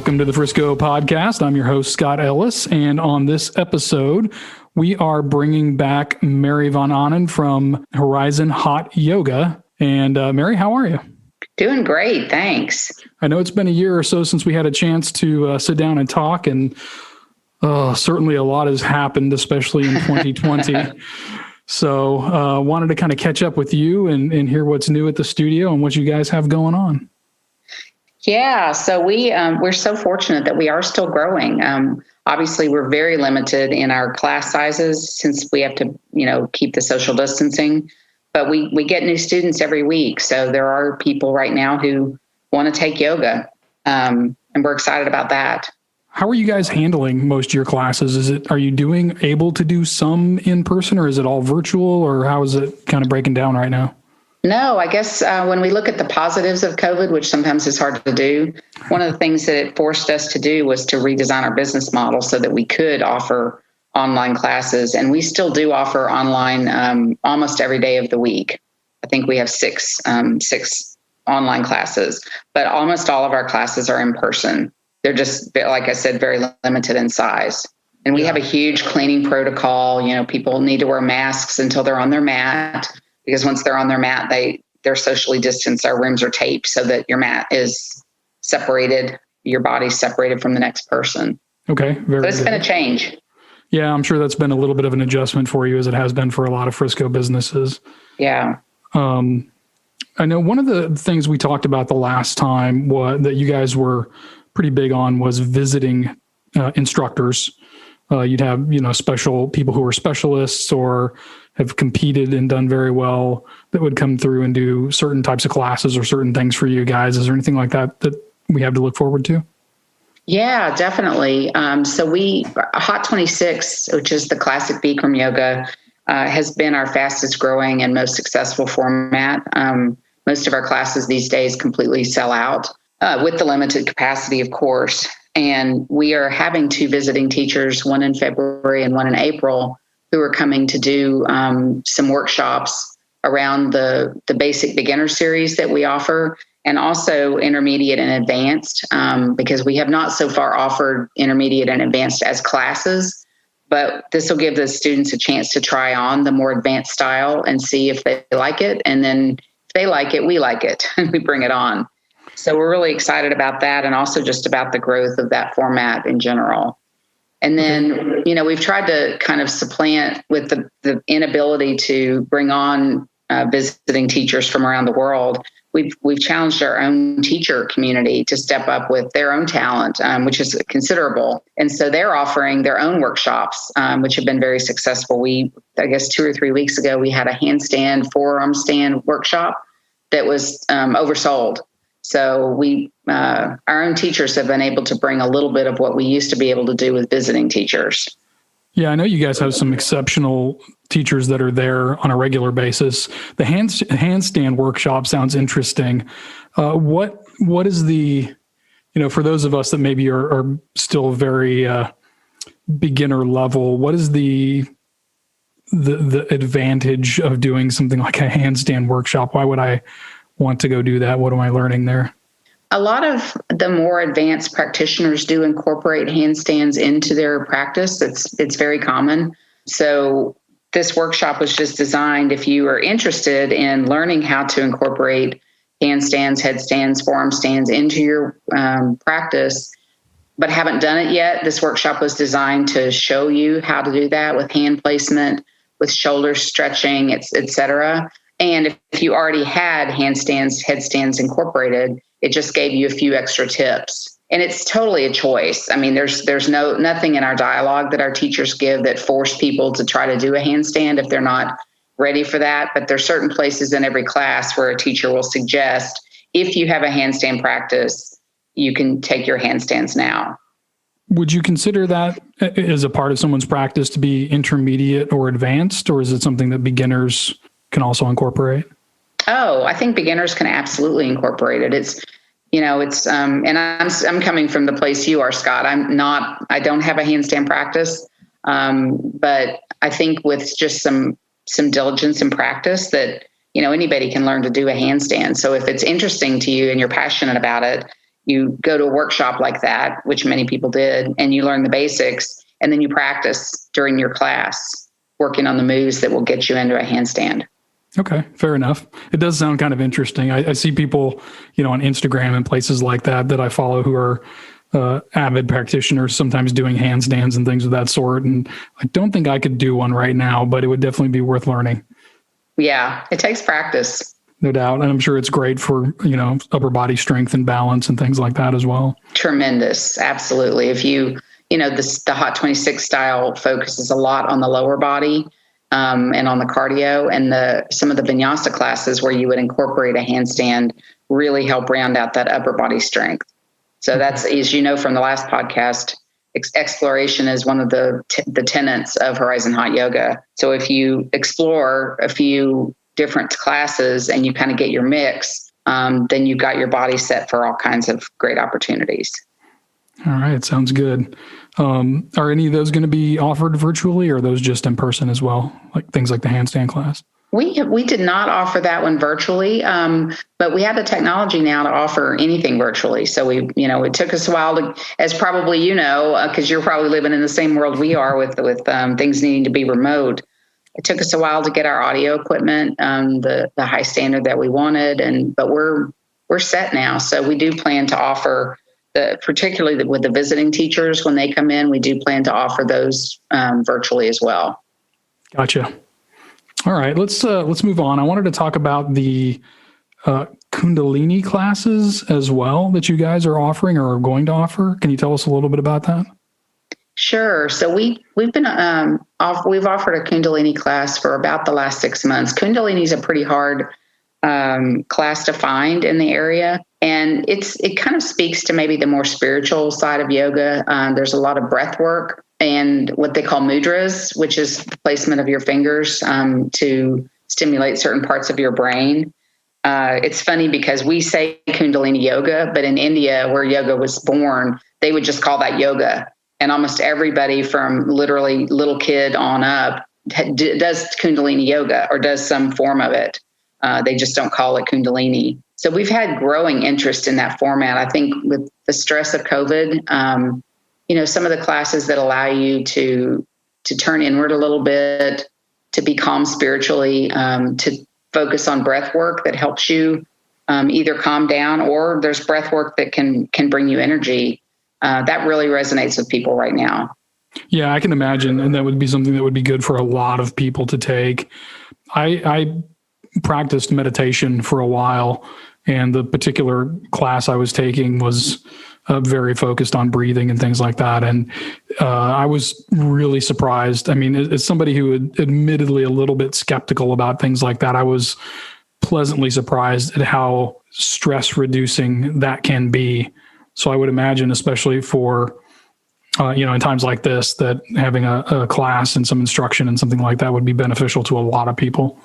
Welcome to the Frisco Podcast. I'm your host, Scott Ellis. And on this episode, we are bringing back Mary Von Ahnen from Horizon Hot Yoga. And Mary, how are you? Doing great. Thanks. I know it's been a year or so since we had a chance to sit down and talk. And certainly a lot has happened, especially in 2020. So wanted to kind of catch up with you and hear what's new at the studio and what you guys have going on. Yeah, so we're so fortunate that we are still growing. Obviously, we're very limited in our class sizes since we have to, keep the social distancing. But we get new students every week. So there are people right now who want to take yoga, and we're excited about that. How are you guys handling most of your classes? Are you able to do some in person, or is it all virtual, or how is it kind of breaking down right now? No, I guess when we look at the positives of COVID, which sometimes is hard to do, one of the things that it forced us to do was to redesign our business model so that we could offer online classes. And we still do offer online almost every day of the week. I think we have six online classes, but almost all of our classes are in person. They're just, like I said, very limited in size. And we have a huge cleaning protocol. People need to wear masks until they're on their mat. Because once they're on their mat, they're socially distanced. Our rooms are taped so that your mat is separated, your body's separated from the next person. Okay, so it's been a change. Yeah, I'm sure that's been a little bit of an adjustment for you, as it has been for a lot of Frisco businesses. Yeah. I know one of the things we talked about the last time that you guys were pretty big on was visiting instructors. You'd have, special people who are specialists or have competed and done very well that would come through and do certain types of classes or certain things for you guys. Is there anything like that we have to look forward to? Yeah, definitely. So Hot 26, which is the classic Bikram yoga, has been our fastest growing and most successful format. Most of our classes these days completely sell out with the limited capacity, of course. And we are having two visiting teachers, one in February and one in April, who are coming to do some workshops around the basic beginner series that we offer, and also intermediate and advanced, because we have not so far offered intermediate and advanced as classes, but this will give the students a chance to try on the more advanced style and see if they like it. And then if they like it, we like it, and we bring it on. So we're really excited about that, and also just about the growth of that format in general. And then, we've tried to kind of supplant with the inability to bring on visiting teachers from around the world. We've challenged our own teacher community to step up with their own talent, which is considerable. And so they're offering their own workshops, which have been very successful. I guess 2 or 3 weeks ago, we had a handstand, forearm stand workshop that was oversold. So our own teachers have been able to bring a little bit of what we used to be able to do with visiting teachers. Yeah, I know you guys have some exceptional teachers that are there on a regular basis. The handstand workshop sounds interesting. What is the, for those of us that maybe are still very beginner level, what is the advantage of doing something like a handstand workshop? Why would I want to go do that? What am I learning there? A lot of the more advanced practitioners do incorporate handstands into their practice. It's very common. So this workshop was just designed if you are interested in learning how to incorporate handstands, headstands, forearm stands into your practice, but haven't done it yet. This workshop was designed to show you how to do that with hand placement, with shoulder stretching, et cetera. And if you already had handstands, headstands incorporated, it just gave you a few extra tips. And it's totally a choice. I mean, there's nothing in our dialogue that our teachers give that force people to try to do a handstand if they're not ready for that. But there's certain places in every class where a teacher will suggest, if you have a handstand practice, you can take your handstands now. Would you consider that as a part of someone's practice to be intermediate or advanced, or is it something that beginners can also incorporate? Oh, I think beginners can absolutely incorporate it. It's, and I'm coming from the place you are, Scott. I don't have a handstand practice, but I think with just some diligence and practice that, anybody can learn to do a handstand. So if it's interesting to you and you're passionate about it, you go to a workshop like that, which many people did, and you learn the basics, and then you practice during your class, working on the moves that will get you into a handstand. Okay, fair enough. It does sound kind of interesting. I see people, on Instagram and places like that I follow who are avid practitioners, sometimes doing handstands and things of that sort. And I don't think I could do one right now, but it would definitely be worth learning. Yeah, it takes practice. No doubt. And I'm sure it's great for, upper body strength and balance and things like that as well. Tremendous. Absolutely. If the Hot 26 style focuses a lot on the lower body and on the cardio, and some of the vinyasa classes where you would incorporate a handstand really help round out that upper body strength. So that's, as you know, from the last podcast, exploration is one of the tenets of Horizon Hot Yoga. So if you explore a few different classes and you kind of get your mix, then you've got your body set for all kinds of great opportunities. All right. Sounds good. Are any of those going to be offered virtually, or are those just in person as well? Like things like the handstand class? We did not offer that one virtually, but we have the technology now to offer anything virtually. So it took us a while to, as probably because you're probably living in the same world we are with things needing to be remote. It took us a while to get our audio equipment, the high standard that we wanted, but we're set now. So we do plan to offer particularly with the visiting teachers when they come in, we do plan to offer those virtually as well. Gotcha. All right, let's move on. I wanted to talk about the Kundalini classes as well that you guys are offering or are going to offer. Can you tell us a little bit about that? Sure. So we've offered a Kundalini class for about the last 6 months. Kundalini is a pretty hard class to find in the area, and it kind of speaks to maybe the more spiritual side of yoga. There's a lot of breath work and what they call mudras, which is the placement of your fingers to stimulate certain parts of your brain. It's funny because we say Kundalini yoga, but in India, where yoga was born, they would just call that yoga. And almost everybody from literally little kid on up does Kundalini yoga or does some form of it. They just don't call it Kundalini. So we've had growing interest in that format. I think with the stress of COVID, some of the classes that allow you to turn inward a little bit, to be calm spiritually, to focus on breath work that helps you either calm down, or there's breath work that can bring you energy. That really resonates with people right now. Yeah, I can imagine. And that would be something that would be good for a lot of people to take. I practiced meditation for a while, and the particular class I was taking was very focused on breathing and things like that. And I was really surprised. I mean, as somebody who is admittedly a little bit skeptical about things like that, I was pleasantly surprised at how stress reducing that can be. So I would imagine, especially for, in times like this, that having a class and some instruction and something like that would be beneficial to a lot of people.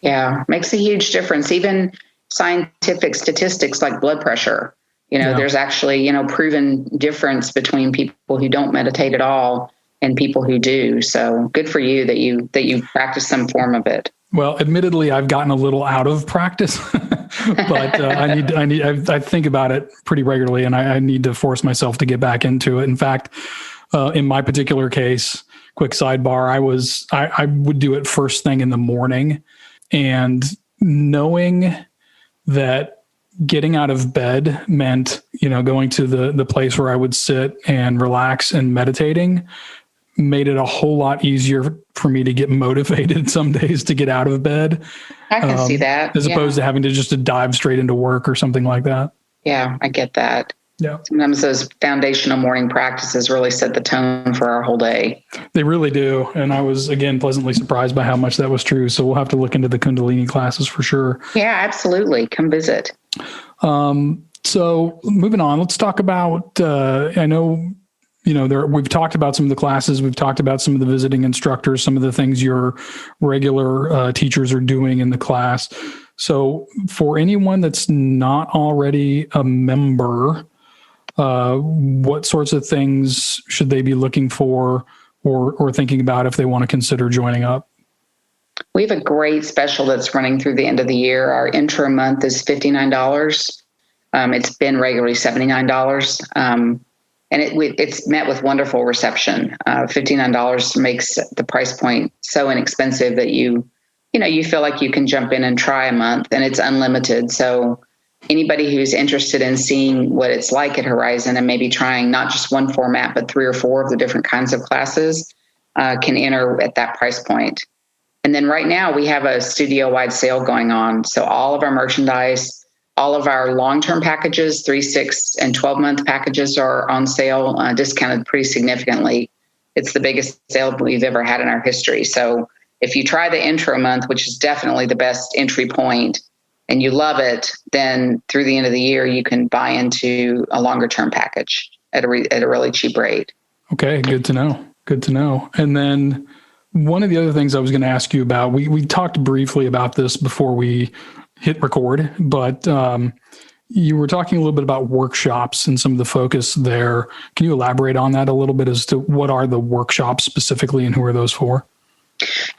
Yeah, makes a huge difference. Even scientific statistics like blood pressure. There's actually, proven difference between people who don't meditate at all and people who do. So good for you that you practice some form of it. Well, admittedly, I've gotten a little out of practice, but I think about it pretty regularly, and I need to force myself to get back into it. In fact, in my particular case, quick sidebar, I would do it first thing in the morning, and knowing that getting out of bed meant, going to the place where I would sit and relax and meditating made it a whole lot easier for me to get motivated some days to get out of bed. I can see that. As opposed to having to dive straight into work or something like that. Yeah, I get that. Yeah. Sometimes those foundational morning practices really set the tone for our whole day. They really do. And I was, again, pleasantly surprised by how much that was true. So we'll have to look into the Kundalini classes for sure. Yeah, absolutely. Come visit. So moving on, let's talk about, I know, we've talked about some of the classes, we've talked about some of the visiting instructors, some of the things your regular teachers are doing in the class. So for anyone that's not already a member, what sorts of things should they be looking for or thinking about if they want to consider joining up? We have a great special that's running through the end of the year. Our intro month is $59. It's been regularly $79. And it's met with wonderful reception. $59 makes the price point so inexpensive that you feel like you can jump in and try a month, and it's unlimited. So anybody who's interested in seeing what it's like at Horizon and maybe trying not just one format, but 3 or 4 of the different kinds of classes can enter at that price point. And then right now we have a studio-wide sale going on. So all of our merchandise, all of our long-term packages, 3, 6, and 12-month packages are on sale, discounted pretty significantly. It's the biggest sale we've ever had in our history. So if you try the intro month, which is definitely the best entry point, and you love it, then through the end of the year, you can buy into a longer-term package at a really cheap rate. Okay, good to know. Good to know. And then one of the other things I was going to ask you about, we talked briefly about this before we hit record, but you were talking a little bit about workshops and some of the focus there. Can you elaborate on that a little bit as to what are the workshops specifically and who are those for?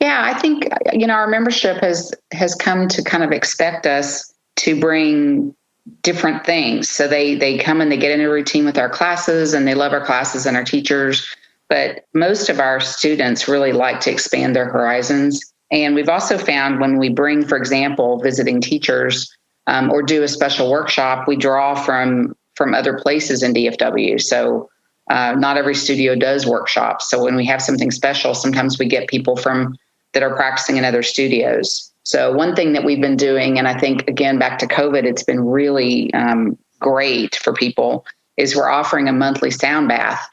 Yeah, I think, our membership has come to kind of expect us to bring different things. So they come and they get in a routine with our classes, and they love our classes and our teachers. But most of our students really like to expand their horizons. And we've also found when we bring, for example, visiting teachers or do a special workshop, we draw from other places in DFW. So not every studio does workshops. So when we have something special, sometimes we get people that are practicing in other studios. So one thing that we've been doing, and I think, again, back to COVID, it's been really great for people, is we're offering a monthly sound bath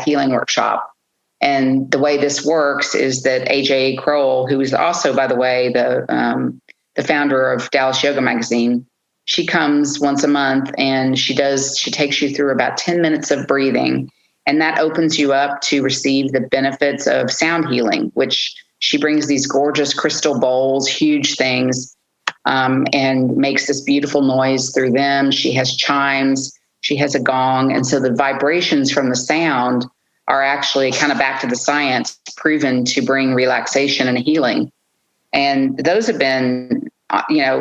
healing workshop. And the way this works is that AJ Kroll, who is also, by the way, the founder of Dallas Yoga Magazine, she comes once a month and she takes you through about 10 minutes of breathing. And that opens you up to receive the benefits of sound healing, which she brings these gorgeous crystal bowls, huge things, and makes this beautiful noise through them. She has chimes, she has a gong. And so the vibrations from the sound are actually, kind of back to the science, proven to bring relaxation and healing. And those have been,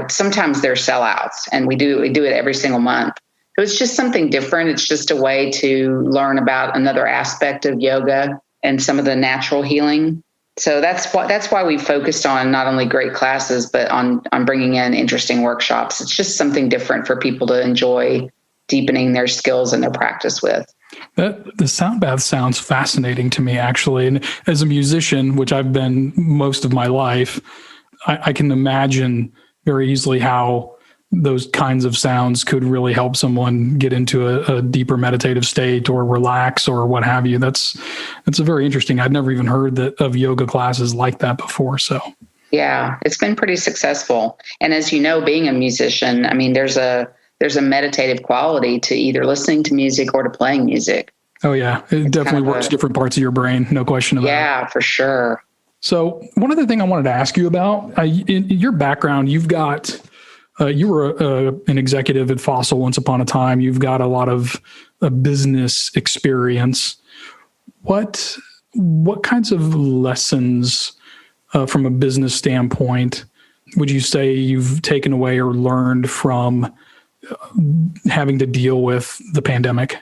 sometimes they're sellouts, and we do it every single month. So it's just something different. It's just a way to learn about another aspect of yoga and some of the natural healing. So that's why we focused on not only great classes, but on bringing in interesting workshops. It's just something different for people to enjoy deepening their skills and their practice with. The sound bath sounds fascinating to me, actually. And as a musician, which I've been most of my life, I can imagine very easily how those kinds of sounds could really help someone get into a deeper meditative state or relax or what have you. That's a very interesting. I'd never even heard of yoga classes like that before. So yeah, it's been pretty successful. And as you know, being a musician, I mean, there's a meditative quality to either listening to music or to playing music. Oh yeah, it definitely works different parts of your brain, no question about it. Yeah, for sure. So one other thing I wanted to ask you about, in your background, you've got, you were an executive at Fossil once upon a time. You've got a lot of business experience. What kinds of lessons from a business standpoint would you say you've taken away or learned from having to deal with the pandemic?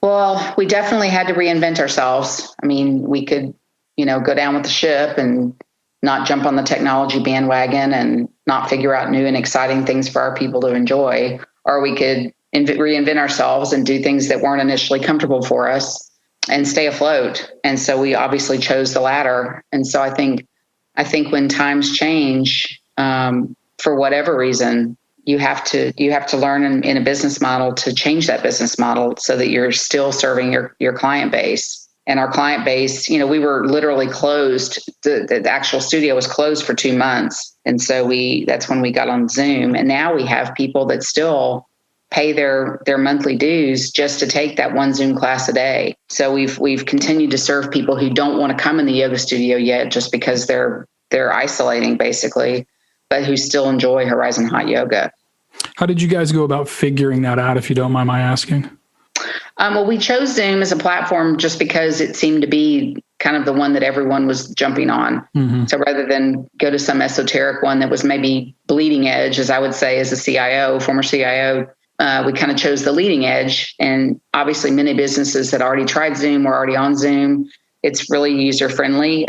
Well, we definitely had to reinvent ourselves. I mean, we could, go down with the ship and not jump on the technology bandwagon and not figure out new and exciting things for our people to enjoy, or we could reinvent ourselves and do things that weren't initially comfortable for us and stay afloat. And so we obviously chose the latter. And so I think when times change, for whatever reason, you have to learn in a business model to change that business model so that you're still serving your client base. And our client base, we were literally closed. The actual studio was closed for 2 months. And so that's when we got on Zoom. And now we have people that still pay their monthly dues just to take that one Zoom class a day. So we've continued to serve people who don't want to come in the yoga studio yet just because they're isolating basically, but who still enjoy Horizon Hot Yoga. How did you guys go about figuring that out, if you don't mind my asking? Well, we chose Zoom as a platform just because it seemed to be kind of the one that everyone was jumping on. Mm-hmm. So rather than go to some esoteric one that was maybe bleeding edge, as I would say, as a CIO, former CIO, we kind of chose the leading edge. And obviously many businesses had already tried Zoom, were already on Zoom. It's really user friendly.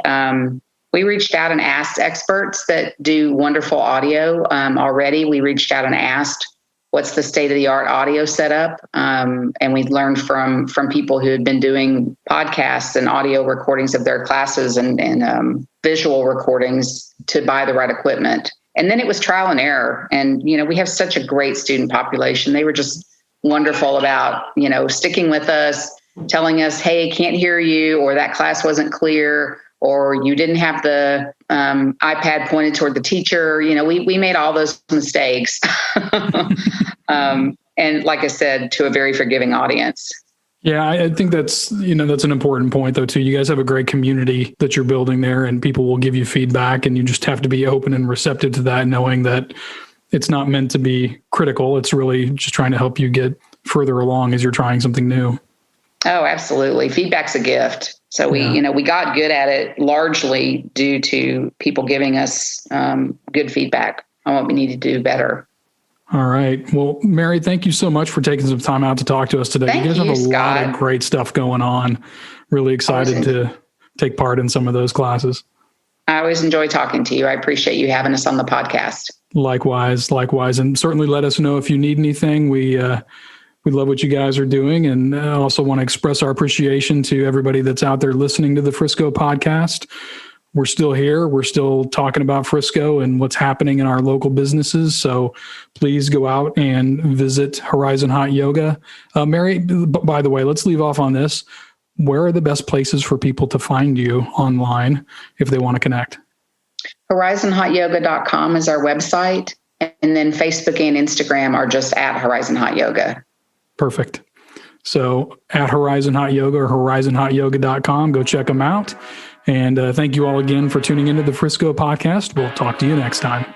We reached out and asked experts that do wonderful audio already. We reached out and asked, what's the state of the art audio setup? And we learned from people who had been doing podcasts and audio recordings of their classes and visual recordings to buy the right equipment. And then it was trial and error. And, we have such a great student population. They were just wonderful about, sticking with us, telling us, hey, can't hear you, or that class wasn't clear, or you didn't have the iPad pointed toward the teacher. We made all those mistakes. And like I said, to a very forgiving audience. Yeah, I think that's an important point though, too. You guys have a great community that you're building there, and people will give you feedback, and you just have to be open and receptive to that, knowing that it's not meant to be critical. It's really just trying to help you get further along as you're trying something new. Oh, absolutely. Feedback's a gift. So we got good at it largely due to people giving us good feedback on what we need to do better. All right. Well, Mary, thank you so much for taking some time out to talk to us today. Thank you guys you, have a Scott. lot of great stuff going on. Really excited to take part in some of those classes. I always enjoy talking to you. I appreciate you having us on the podcast. Likewise. And certainly let us know if you need anything. We love what you guys are doing, and also want to express our appreciation to everybody that's out there listening to the Frisco podcast. We're still here. We're still talking about Frisco and what's happening in our local businesses. So please go out and visit Horizon Hot Yoga. Mary, by the way, let's leave off on this. Where are the best places for people to find you online if they want to connect? HorizonHotYoga.com is our website. And then Facebook and Instagram are just at Horizon Hot Yoga. Perfect. So at Horizon Hot Yoga or HorizonHotYoga.com, go check them out. And thank you all again for tuning into the Frisco podcast. We'll talk to you next time.